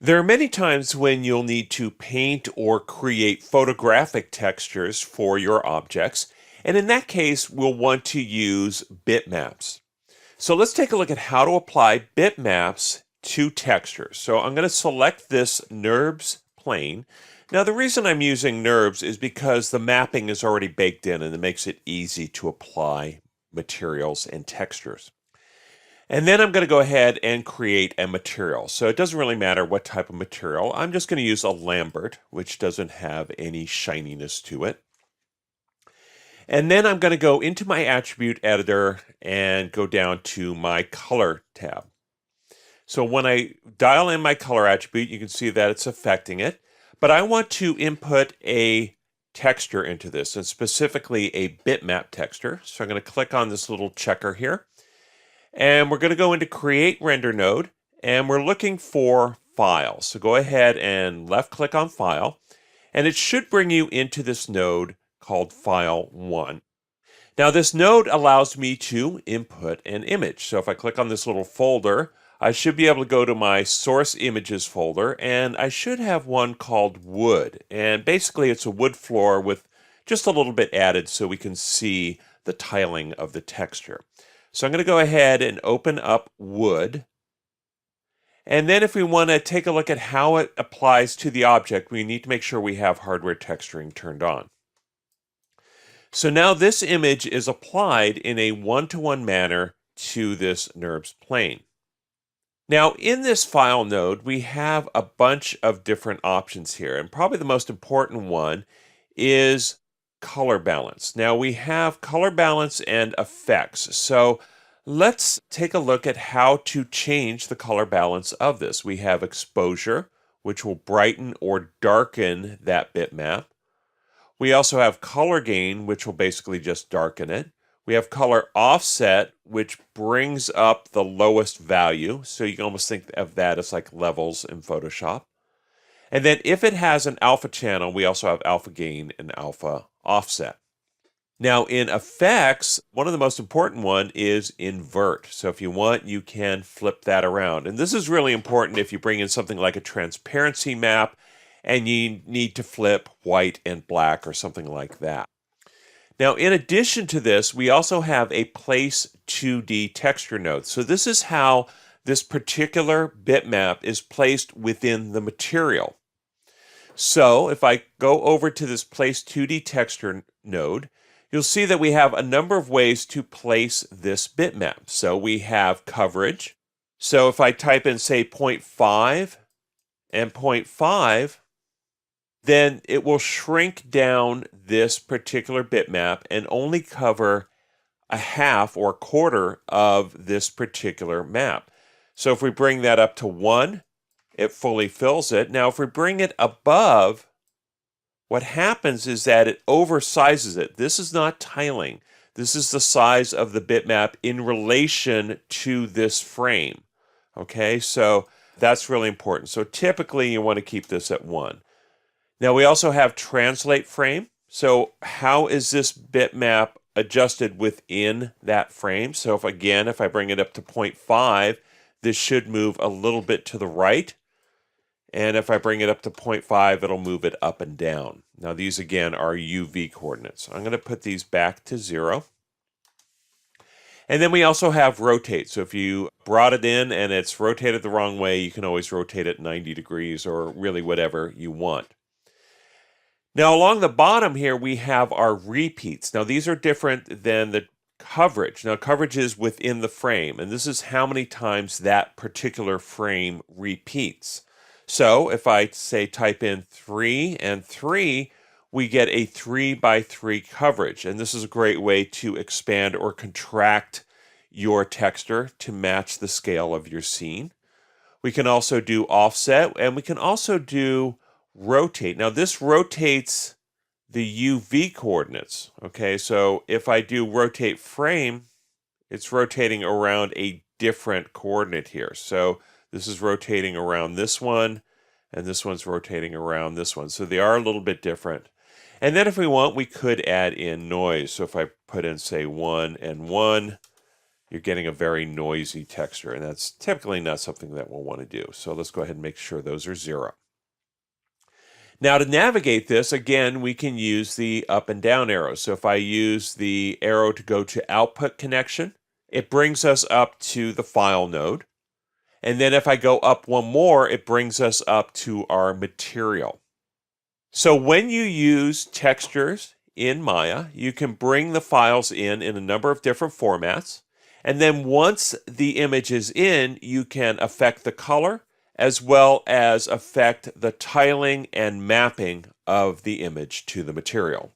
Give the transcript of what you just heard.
There are many times when you'll need to paint or create photographic textures for your objects, and in that case, we'll want to use bitmaps. So let's take a look at how to apply bitmaps to textures. So I'm going to select this NURBS plane. Now, the reason I'm using NURBS is because the mapping is already baked in and it makes it easy to apply materials and textures. And then I'm going to go ahead and create a material. So it doesn't really matter what type of material. I'm just going to use a Lambert, which doesn't have any shininess to it. And then I'm going to go into my attribute editor and go down to my color tab. So when I dial in my color attribute, you can see that it's affecting it. But I want to input a texture into this, and specifically a bitmap texture. So I'm going to click on this little checker here. And we're going to go into Create Render Node, and we're looking for File. So go ahead and left click on File, and it should bring you into this node called File 1. Now this node allows me to input an image. So if I click on this little folder, I should be able to go to my Source Images folder, and I should have one called Wood. And basically it's a wood floor with just a little bit added so we can see the tiling of the texture. So I'm going to go ahead and open up Wood. And then if we want to take a look at how it applies to the object, we need to make sure we have hardware texturing turned on. So now this image is applied in a one-to-one manner to this NURBS plane. Now in this file node, we have a bunch of different options here, and probably the most important one is color balance. Now we have color balance and effects. So let's take a look at how to change the color balance of this. We have exposure, which will brighten or darken that bitmap. We also have color gain, which will basically just darken it. We have color offset, which brings up the lowest value. So you can almost think of that as like levels in Photoshop. And then if it has an alpha channel, we also have alpha gain and alpha offset. Now in effects, one of the most important one is invert. So if you want, you can flip that around. And this is really important if you bring in something like a transparency map and you need to flip white and black or something like that. Now in addition to this, we also have a place 2D texture node. So this is how this particular bitmap is placed within the material. So if I go over to this Place 2D Texture node, you'll see that we have a number of ways to place this bitmap. So we have coverage. So if I type in, say, 0.5 and 0.5, then it will shrink down this particular bitmap and only cover a half or a quarter of this particular map. So if we bring that up to 1, it fully fills it. Now, if we bring it above, what happens is that it oversizes it. This is not tiling. This is the size of the bitmap in relation to this frame. Okay, so that's really important. So typically you want to keep this at 1. Now we also have translate frame. So how is this bitmap adjusted within that frame? So if I bring it up to 0.5, this should move a little bit to the right. And if I bring it up to 0.5, it'll move it up and down. Now these again are UV coordinates. I'm going to put these back to 0. And then we also have rotate. So if you brought it in and it's rotated the wrong way, you can always rotate it 90 degrees or really whatever you want. Now along the bottom here, we have our repeats. Now these are different than the coverage. Now coverage is within the frame, and this is how many times that particular frame repeats. So if I say type in 3 and 3, we get a 3 by 3 coverage. And this is a great way to expand or contract your texture to match the scale of your scene. We can also do offset, and we can also do rotate. Now this rotates the UV coordinates. Okay, so if I do rotate frame, it's rotating around a different coordinate here. So this is rotating around this one, and this one's rotating around this one. So they are a little bit different. And then if we want, we could add in noise. So if I put in, say, 1 and 1, you're getting a very noisy texture, and that's typically not something that we'll want to do. So let's go ahead and make sure those are 0. Now to navigate this, again, we can use the up and down arrows. So if I use the arrow to go to output connection, it brings us up to the file node. And then if I go up one more, it brings us up to our material. So when you use textures in Maya, you can bring the files in a number of different formats. And then once the image is in, you can affect the color as well as affect the tiling and mapping of the image to the material.